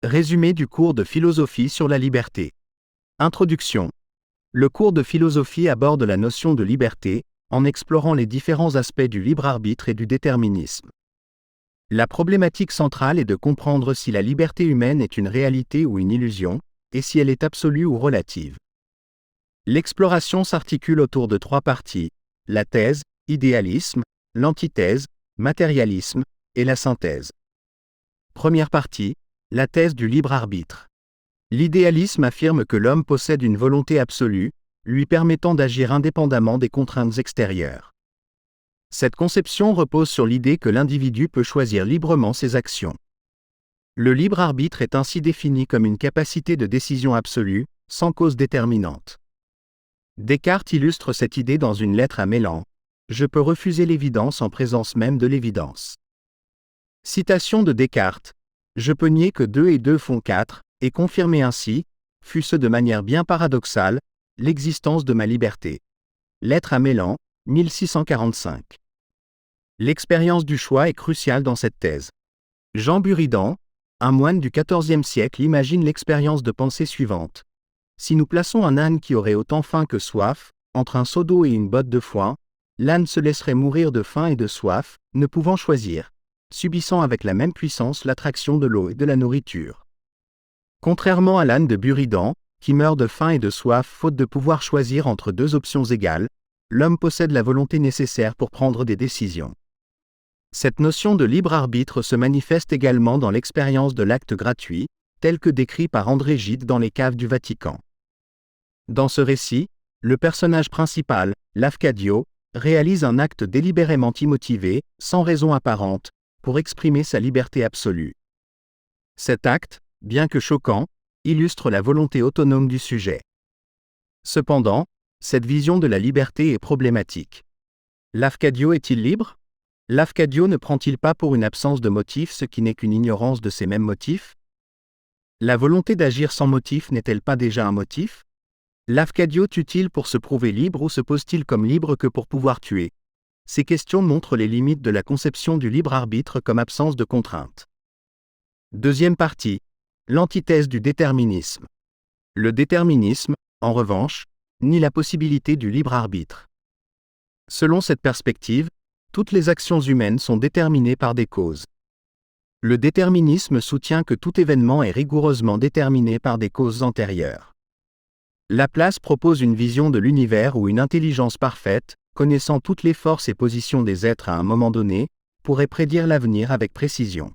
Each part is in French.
Résumé du cours de philosophie sur la liberté. Introduction. Le cours de philosophie aborde la notion de liberté, en explorant les différents aspects du libre arbitre et du déterminisme. La problématique centrale est de comprendre si la liberté humaine est une réalité ou une illusion, et si elle est absolue ou relative. L'exploration s'articule autour de trois parties: la thèse, idéalisme, l'antithèse, matérialisme, et la synthèse. Première partie, la thèse du libre arbitre. L'idéalisme affirme que l'homme possède une volonté absolue, lui permettant d'agir indépendamment des contraintes extérieures. Cette conception repose sur l'idée que l'individu peut choisir librement ses actions. Le libre arbitre est ainsi défini comme une capacité de décision absolue, sans cause déterminante. Descartes illustre cette idée dans une lettre à Mélan: « Je peux refuser l'évidence en présence même de l'évidence. » Citation de Descartes: « Je peux nier que 2 et 2 font 4, et confirmer ainsi, fût-ce de manière bien paradoxale, l'existence de ma liberté. » Lettre à Mélan, 1645. L'expérience du choix est cruciale dans cette thèse. Jean Buridan, un moine du XIVe siècle, imagine l'expérience de pensée suivante. Si nous plaçons un âne qui aurait autant faim que soif, entre un seau d'eau et une botte de foin, l'âne se laisserait mourir de faim et de soif, ne pouvant choisir, subissant avec la même puissance l'attraction de l'eau et de la nourriture. Contrairement à l'âne de Buridan, qui meurt de faim et de soif faute de pouvoir choisir entre deux options égales, l'homme possède la volonté nécessaire pour prendre des décisions. Cette notion de libre arbitre se manifeste également dans l'expérience de l'acte gratuit, tel que décrit par André Gide dans les caves du Vatican. Dans ce récit, le personnage principal, Lafcadio, réalise un acte délibérément immotivé, sans raison apparente, pour exprimer sa liberté absolue. Cet acte, bien que choquant, illustre la volonté autonome du sujet. Cependant, cette vision de la liberté est problématique. Lafcadio est-il libre? Lafcadio ne prend-il pas pour une absence de motif ce qui n'est qu'une ignorance de ces mêmes motifs? La volonté d'agir sans motif n'est-elle pas déjà un motif? Lafcadio tue-t-il pour se prouver libre ou se pose-t-il comme libre que pour pouvoir tuer? Ces questions montrent les limites de la conception du libre arbitre comme absence de contrainte. Deuxième partie. L'antithèse du déterminisme. Le déterminisme, en revanche, nie la possibilité du libre arbitre. Selon cette perspective, toutes les actions humaines sont déterminées par des causes. Le déterminisme soutient que tout événement est rigoureusement déterminé par des causes antérieures. Laplace propose une vision de l'univers où une intelligence parfaite, connaissant toutes les forces et positions des êtres à un moment donné, pourrait prédire l'avenir avec précision.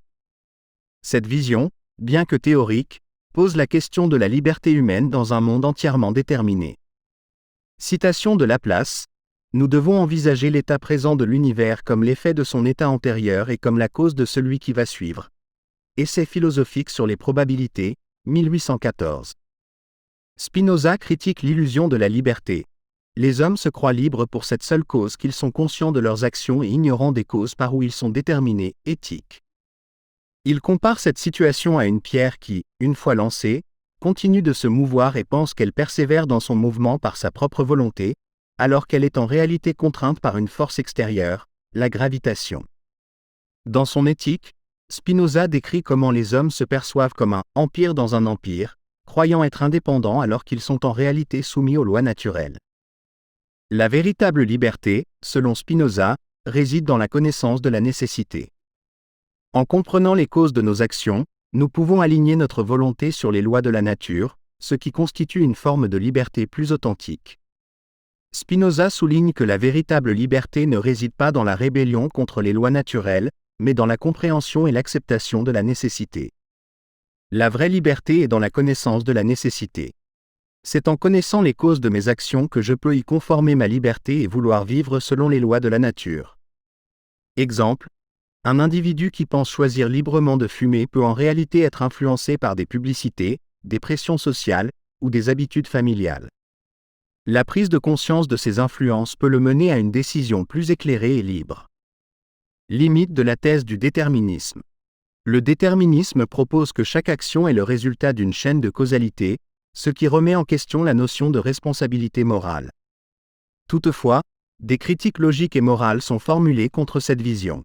Cette vision, bien que théorique, pose la question de la liberté humaine dans un monde entièrement déterminé. Citation de Laplace: « Nous devons envisager l'état présent de l'univers comme l'effet de son état antérieur et comme la cause de celui qui va suivre. » Essai philosophique sur les probabilités, 1814. Spinoza critique l'illusion de la liberté. Les hommes se croient libres pour cette seule cause qu'ils sont conscients de leurs actions et ignorants des causes par où ils sont déterminés, éthiques. Il compare cette situation à une pierre qui, une fois lancée, continue de se mouvoir et pense qu'elle persévère dans son mouvement par sa propre volonté, alors qu'elle est en réalité contrainte par une force extérieure, la gravitation. Dans son Éthique, Spinoza décrit comment les hommes se perçoivent comme un « empire dans un empire », croyant être indépendants alors qu'ils sont en réalité soumis aux lois naturelles. La véritable liberté, selon Spinoza, réside dans la connaissance de la nécessité. En comprenant les causes de nos actions, nous pouvons aligner notre volonté sur les lois de la nature, ce qui constitue une forme de liberté plus authentique. Spinoza souligne que la véritable liberté ne réside pas dans la rébellion contre les lois naturelles, mais dans la compréhension et l'acceptation de la nécessité. La vraie liberté est dans la connaissance de la nécessité. C'est en connaissant les causes de mes actions que je peux y conformer ma liberté et vouloir vivre selon les lois de la nature. Exemple: un individu qui pense choisir librement de fumer peut en réalité être influencé par des publicités, des pressions sociales, ou des habitudes familiales. La prise de conscience de ces influences peut le mener à une décision plus éclairée et libre. Limite de la thèse du déterminisme. Le déterminisme propose que chaque action est le résultat d'une chaîne de causalité, ce qui remet en question la notion de responsabilité morale. Toutefois, des critiques logiques et morales sont formulées contre cette vision.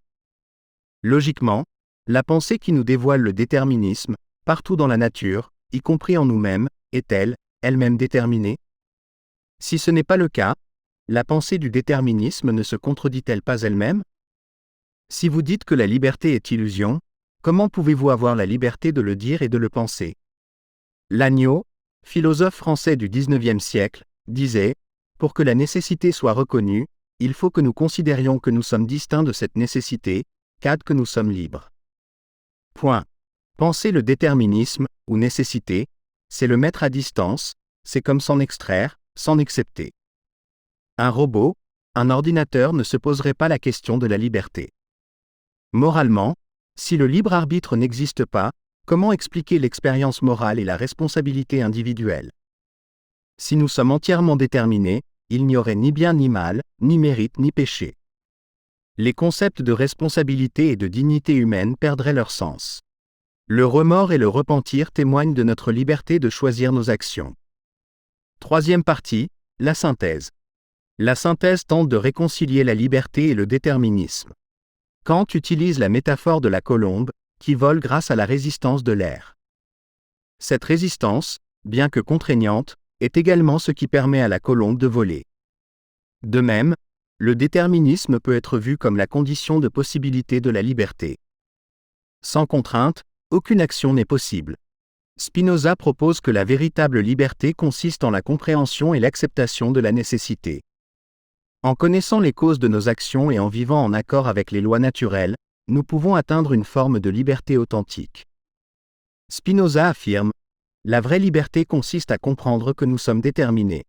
Logiquement, la pensée qui nous dévoile le déterminisme partout dans la nature, y compris en nous-mêmes, est-elle, elle-même déterminée? Si ce n'est pas le cas, la pensée du déterminisme ne se contredit-elle pas elle-même? Si vous dites que la liberté est illusion, comment pouvez-vous avoir la liberté de le dire et de le penser? Lagneau, philosophe français du XIXe siècle, disait « Pour que la nécessité soit reconnue, il faut que nous considérions que nous sommes distincts de cette nécessité, que nous sommes libres. » Point. Penser le déterminisme, ou nécessité, c'est le mettre à distance, c'est comme s'en extraire, s'en excepter. Un robot, un ordinateur ne se poserait pas la question de la liberté. Moralement, si le libre arbitre n'existe pas, comment expliquer l'expérience morale et la responsabilité individuelle? Si nous sommes entièrement déterminés, il n'y aurait ni bien ni mal, ni mérite ni péché. Les concepts de responsabilité et de dignité humaine perdraient leur sens. Le remords et le repentir témoignent de notre liberté de choisir nos actions. Troisième partie, la synthèse. La synthèse tente de réconcilier la liberté et le déterminisme. Kant utilise la métaphore de la colombe, qui vole grâce à la résistance de l'air. Cette résistance, bien que contraignante, est également ce qui permet à la colombe de voler. De même, le déterminisme peut être vu comme la condition de possibilité de la liberté. Sans contrainte, aucune action n'est possible. Spinoza propose que la véritable liberté consiste en la compréhension et l'acceptation de la nécessité. En connaissant les causes de nos actions et en vivant en accord avec les lois naturelles, nous pouvons atteindre une forme de liberté authentique. Spinoza affirme « La vraie liberté consiste à comprendre que nous sommes déterminés. »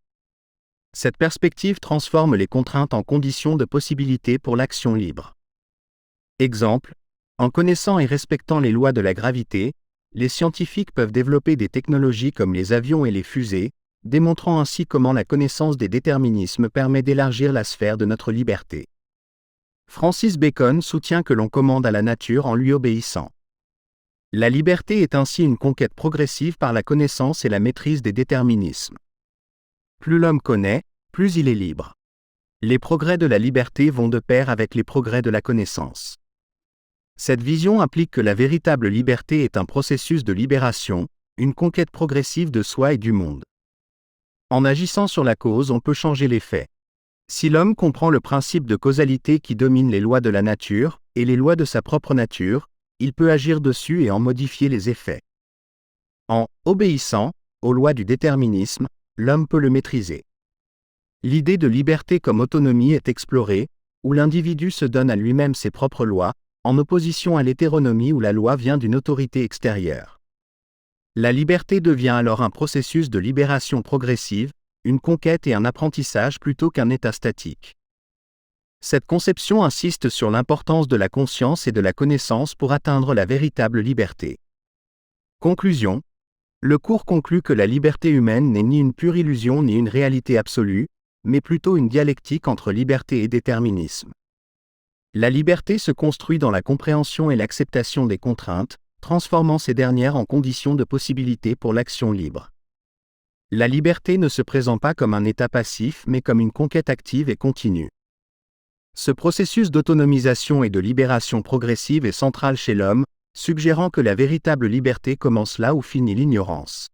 Cette perspective transforme les contraintes en conditions de possibilité pour l'action libre. Exemple, en connaissant et respectant les lois de la gravité, les scientifiques peuvent développer des technologies comme les avions et les fusées, démontrant ainsi comment la connaissance des déterminismes permet d'élargir la sphère de notre liberté. Francis Bacon soutient que l'on commande à la nature en lui obéissant. La liberté est ainsi une conquête progressive par la connaissance et la maîtrise des déterminismes. Plus l'homme connaît, plus il est libre. Les progrès de la liberté vont de pair avec les progrès de la connaissance. Cette vision implique que la véritable liberté est un processus de libération, une conquête progressive de soi et du monde. En agissant sur la cause, on peut changer les faits. Si l'homme comprend le principe de causalité qui domine les lois de la nature, et les lois de sa propre nature, il peut agir dessus et en modifier les effets. En obéissant aux lois du déterminisme, l'homme peut le maîtriser. L'idée de liberté comme autonomie est explorée, où l'individu se donne à lui-même ses propres lois, en opposition à l'hétéronomie où la loi vient d'une autorité extérieure. La liberté devient alors un processus de libération progressive, une conquête et un apprentissage plutôt qu'un état statique. Cette conception insiste sur l'importance de la conscience et de la connaissance pour atteindre la véritable liberté. Conclusion. Le cours conclut que la liberté humaine n'est ni une pure illusion ni une réalité absolue, mais plutôt une dialectique entre liberté et déterminisme. La liberté se construit dans la compréhension et l'acceptation des contraintes, transformant ces dernières en conditions de possibilité pour l'action libre. La liberté ne se présente pas comme un état passif mais comme une conquête active et continue. Ce processus d'autonomisation et de libération progressive est central chez l'homme, suggérant que la véritable liberté commence là où finit l'ignorance.